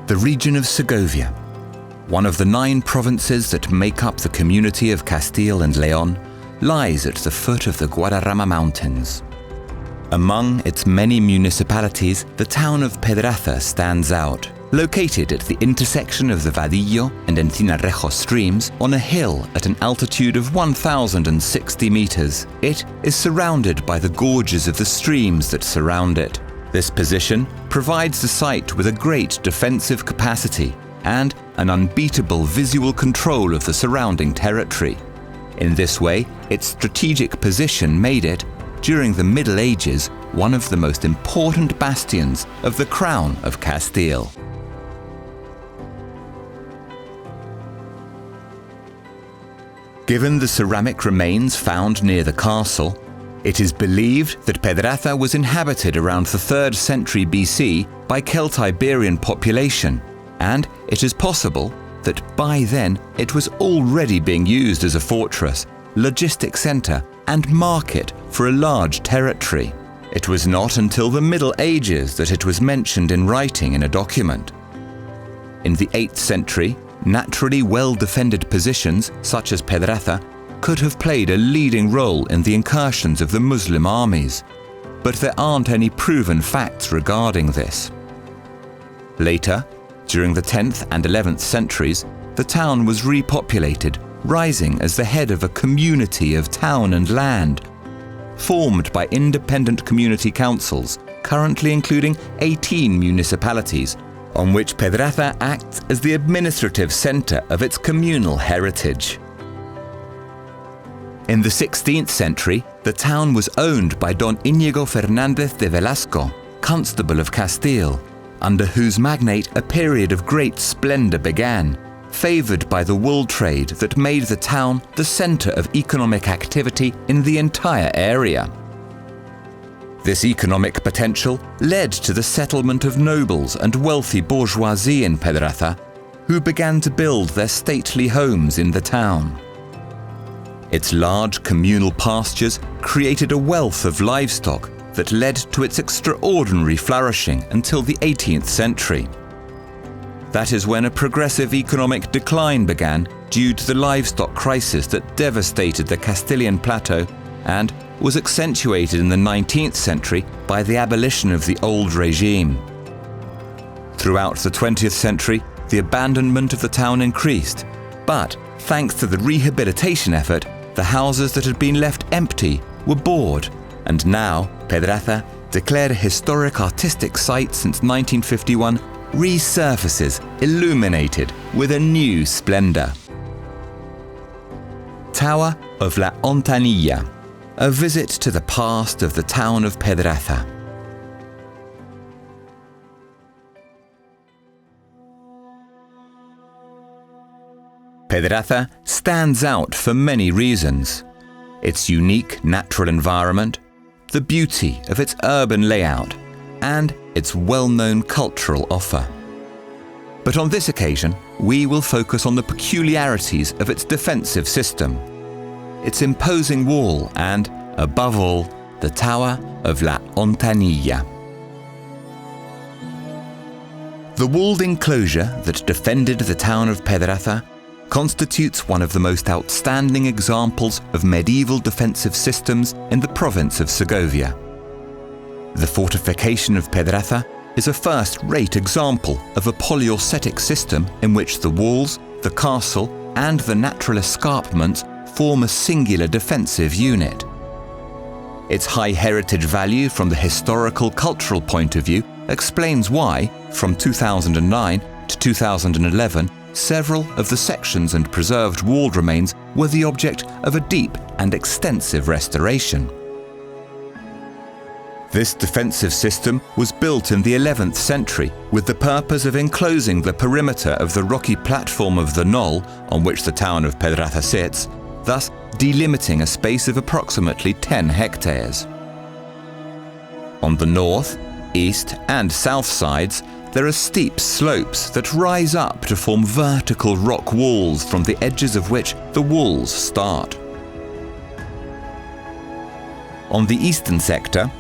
The region of Segovia, one of the 9 provinces that make up the community of Castile and León, lies at the foot of the Guadarrama Mountains. Among its many municipalities, the town of Pedraza stands out. Located at the intersection of the Vadillo and Encinarejo streams on a hill at an altitude of 1,060 meters, it is surrounded by the gorges of the streams that surround it. This position provides the site with a great defensive capacity and an unbeatable visual control of the surrounding territory. In this way, its strategic position made it, during the Middle Ages, one of the most important bastions of the Crown of Castile. Given the ceramic remains found near the castle, it is believed that Pedraza was inhabited around the 3rd century BC by Celtiberian population, and it is possible that by then it was already being used as a fortress, logistic center, and market for a large territory. It was not until the Middle Ages that it was mentioned in writing in a document. In the 8th century, naturally well-defended positions, such as Pedraza, could have played a leading role in the incursions of the Muslim armies, but there aren't any proven facts regarding this. Later, during the 10th and 11th centuries, the town was repopulated, rising as the head of a community of town and land, formed by independent community councils, currently including 18 municipalities, on which Pedraza acts as the administrative center of its communal heritage. In the 16th century, the town was owned by Don Íñigo Fernández de Velasco, Constable of Castile, under whose magnate a period of great splendor began, favored by the wool trade that made the town the center of economic activity in the entire area. This economic potential led to the settlement of nobles and wealthy bourgeoisie in Pedraza, who began to build their stately homes in the town. Its large communal pastures created a wealth of livestock that led to its extraordinary flourishing until the 18th century. That is when a progressive economic decline began due to the livestock crisis that devastated the Castilian plateau and was accentuated in the 19th century by the abolition of the old regime. Throughout the 20th century, the abandonment of the town increased, but thanks to the rehabilitation effort, the houses that had been left empty were bought, and now Pedraza, declared a historic artistic site since 1951, resurfaces illuminated with a new splendor. Tower of La Hontanilla, a visit to the past of the town of Pedraza. Pedraza stands out for many reasons. Its unique natural environment, the beauty of its urban layout, and its well-known cultural offer. But on this occasion, we will focus on the peculiarities of its defensive system, its imposing wall, and, above all, the Tower of La Hontanilla. The walled enclosure that defended the town of Pedraza constitutes one of the most outstanding examples of medieval defensive systems in the province of Segovia. The fortification of Pedraza is a first-rate example of a polyurcetic system in which the walls, the castle, and the natural escarpments form a singular defensive unit. Its high heritage value from the historical-cultural point of view explains why, from 2009 to 2011, several of the sections and preserved wall remains were the object of a deep and extensive restoration. This defensive system was built in the 11th century with the purpose of enclosing the perimeter of the rocky platform of the knoll on which the town of Pedraza sits, thus delimiting a space of approximately 10 hectares. On the north, east, and south sides, there are steep slopes that rise up to form vertical rock walls from the edges of which the walls start. On the eastern sector,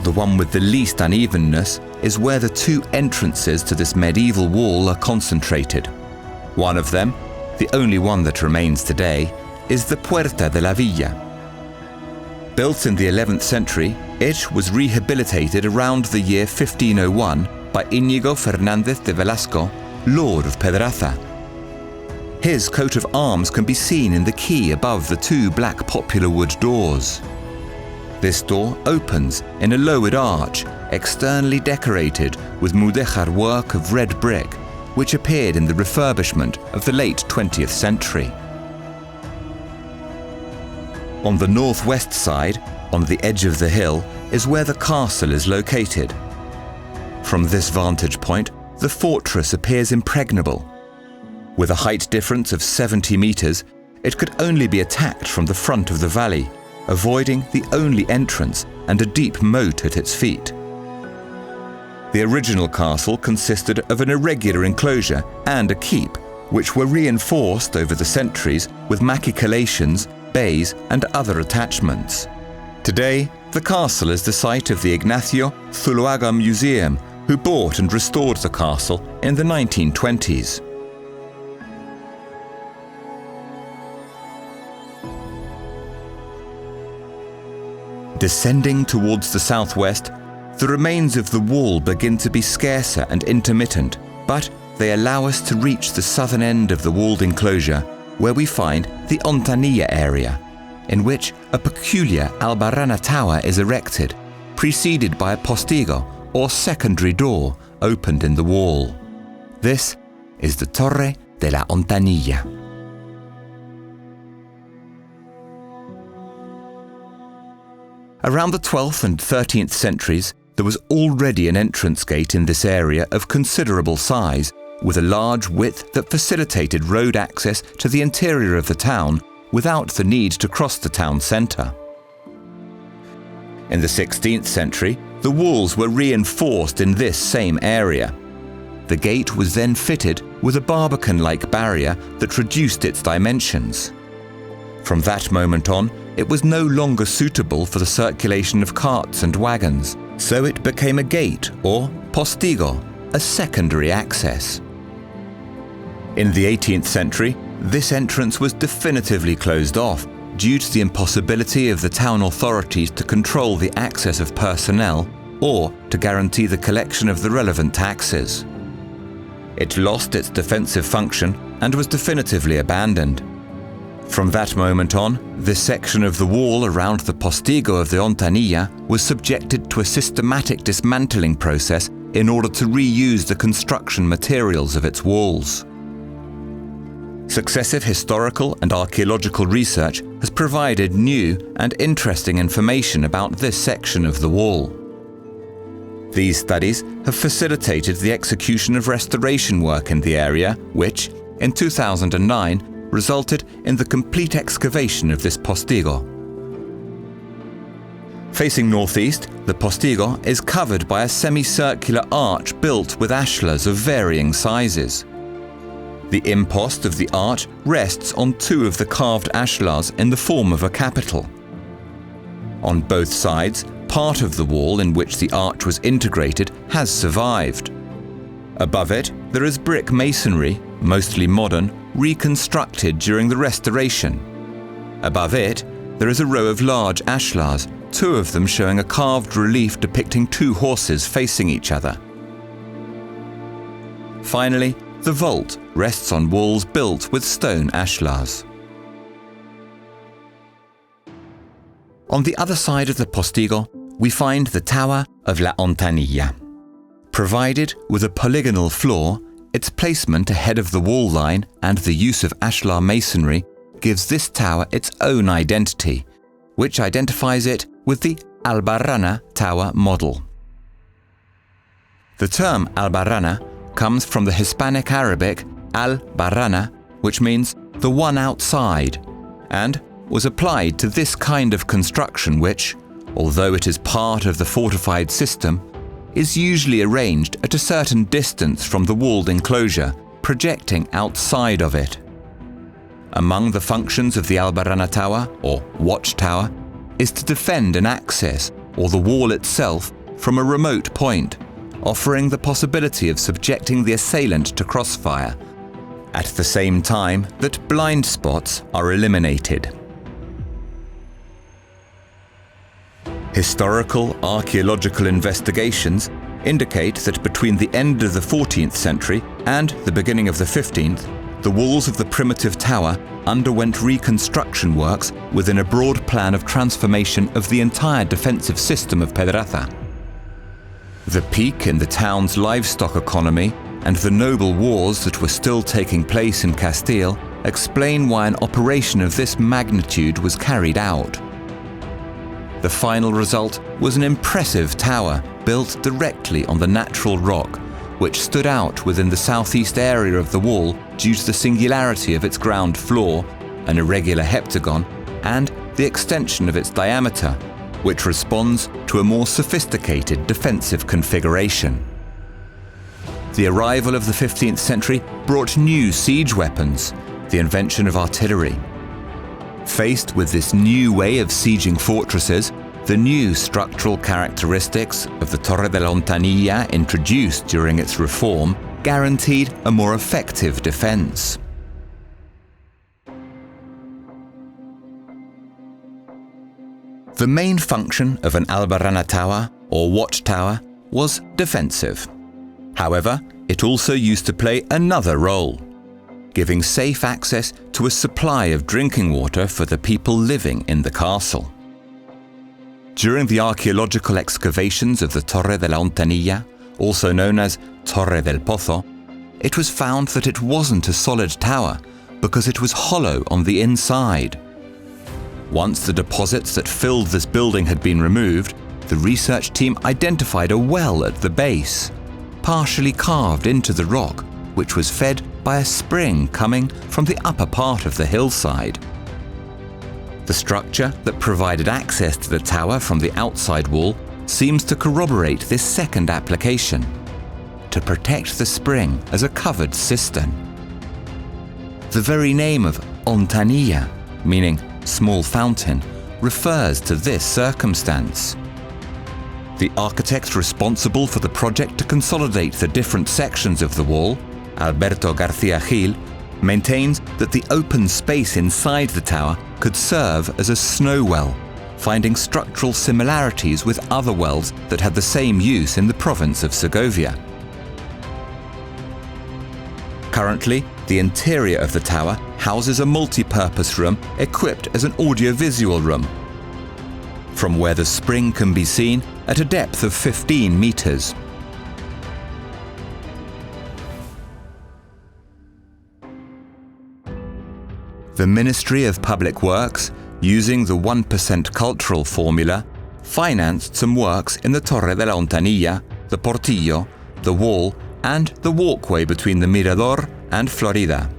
the one with the least unevenness, is where the two entrances to this medieval wall are concentrated. One of them, the only one that remains today, is the Puerta de la Villa. Built in the 11th century, it was rehabilitated around the year 1501 by Íñigo Fernández de Velasco, Lord of Pedraza. His coat of arms can be seen in the quay above the two black popular wood doors. This door opens in a lowered arch, externally decorated with mudéjar work of red brick, which appeared in the refurbishment of the late 20th century. On the northwest side, on the edge of the hill, is where the castle is located. From this vantage point, the fortress appears impregnable. With a height difference of 70 meters, it could only be attacked from the front of the valley, avoiding the only entrance and a deep moat at its feet. The original castle consisted of an irregular enclosure and a keep, which were reinforced over the centuries with machicolations, bays, and other attachments. Today, the castle is the site of the Ignacio Zuloaga Museum, who bought and restored the castle in the 1920s. Descending towards the southwest, the remains of the wall begin to be scarcer and intermittent, but they allow us to reach the southern end of the walled enclosure, where we find the Hontanilla area, in which a peculiar albarrana tower is erected, preceded by a postigo, or secondary door, opened in the wall. This is the Torre de la Hontanilla. Around the 12th and 13th centuries, there was already an entrance gate in this area of considerable size, with a large width that facilitated road access to the interior of the town without the need to cross the town centre. In the 16th century, the walls were reinforced in this same area. The gate was then fitted with a barbican-like barrier that reduced its dimensions. From that moment on, it was no longer suitable for the circulation of carts and wagons, so it became a gate, or postigo, a secondary access. In the 18th century, this entrance was definitively closed off due to the impossibility of the town authorities to control the access of personnel or to guarantee the collection of the relevant taxes. It lost its defensive function and was definitively abandoned. From that moment on, this section of the wall around the postigo of the Hontanilla was subjected to a systematic dismantling process in order to reuse the construction materials of its walls. Successive historical and archaeological research has provided new and interesting information about this section of the wall. These studies have facilitated the execution of restoration work in the area, which, in 2009, resulted in the complete excavation of this postigo. Facing northeast, the postigo is covered by a semicircular arch built with ashlars of varying sizes. The impost of the arch rests on two of the carved ashlars in the form of a capital. On both sides, part of the wall in which the arch was integrated has survived. Above it, there is brick masonry, mostly modern, reconstructed during the restoration. Above it, there is a row of large ashlars, two of them showing a carved relief depicting two horses facing each other. Finally, the vault rests on walls built with stone ashlars. On the other side of the postigo, we find the Tower of La Hontanilla. Provided with a polygonal floor, its placement ahead of the wall line and the use of ashlar masonry gives this tower its own identity, which identifies it with the Albarrana tower model. The term Albarrana comes from the Hispanic Arabic al-barrana, which means the one outside, and was applied to this kind of construction which, although it is part of the fortified system, is usually arranged at a certain distance from the walled enclosure, projecting outside of it. Among the functions of the Albarrana Tower, or watchtower, is to defend an axis, or the wall itself, from a remote point, offering the possibility of subjecting the assailant to crossfire, at the same time that blind spots are eliminated. Historical archaeological investigations indicate that between the end of the 14th century and the beginning of the 15th, the walls of the primitive tower underwent reconstruction works within a broad plan of transformation of the entire defensive system of Pedraza. The peak in the town's livestock economy and the noble wars that were still taking place in Castile explain why an operation of this magnitude was carried out. The final result was an impressive tower built directly on the natural rock, which stood out within the southeast area of the wall due to the singularity of its ground floor, an irregular heptagon, and the extension of its diameter, which responds to a more sophisticated defensive configuration. The arrival of the 15th century brought new siege weapons, the invention of artillery. Faced with this new way of sieging fortresses, the new structural characteristics of the Torre de la Hontanilla introduced during its reform guaranteed a more effective defense. The main function of an albarrana tower, or watchtower, was defensive. However, it also used to play another role, giving safe access to a supply of drinking water for the people living in the castle. During the archaeological excavations of the Torre de la Hontanilla, also known as Torre del Pozo, it was found that it wasn't a solid tower because it was hollow on the inside. Once the deposits that filled this building had been removed, the research team identified a well at the base, partially carved into the rock, which was fed by a spring coming from the upper part of the hillside. The structure that provided access to the tower from the outside wall seems to corroborate this second application, to protect the spring as a covered cistern. The very name of Hontanilla, meaning small fountain, refers to this circumstance. The architect responsible for the project to consolidate the different sections of the wall, Alberto García Gil, maintains that the open space inside the tower could serve as a snow well, finding structural similarities with other wells that had the same use in the province of Segovia. Currently, the interior of the tower houses a multi-purpose room equipped as an audiovisual room, from where the spring can be seen at a depth of 15 meters. The Ministry of Public Works, using the 1% cultural formula, financed some works in the Torre de la Hontanilla, the Portillo, the wall, and the walkway between the Mirador and Florida.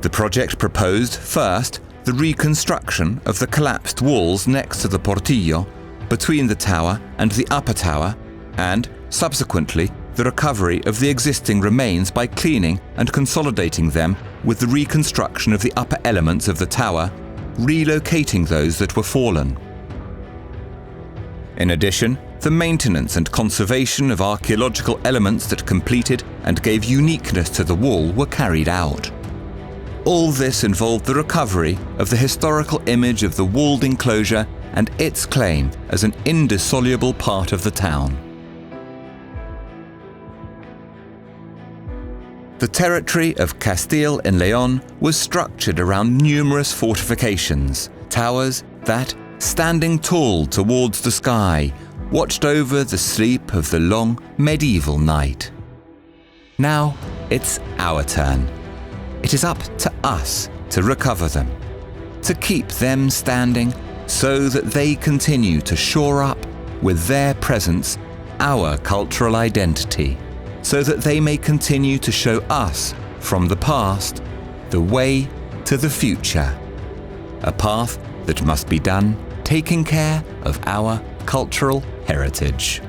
The project proposed, first, the reconstruction of the collapsed walls next to the Portillo, between the tower and the upper tower, and, subsequently, the recovery of the existing remains by cleaning and consolidating them with the reconstruction of the upper elements of the tower, relocating those that were fallen. In addition, the maintenance and conservation of archaeological elements that completed and gave uniqueness to the wall were carried out. All this involved the recovery of the historical image of the walled enclosure and its claim as an indissoluble part of the town. The territory of Castile and León was structured around numerous fortifications, towers that, standing tall towards the sky, watched over the sleep of the long medieval night. Now it's our turn. It is up to us to recover them, to keep them standing so that they continue to shore up with their presence our cultural identity, so that they may continue to show us from the past the way to the future, a path that must be done taking care of our cultural heritage.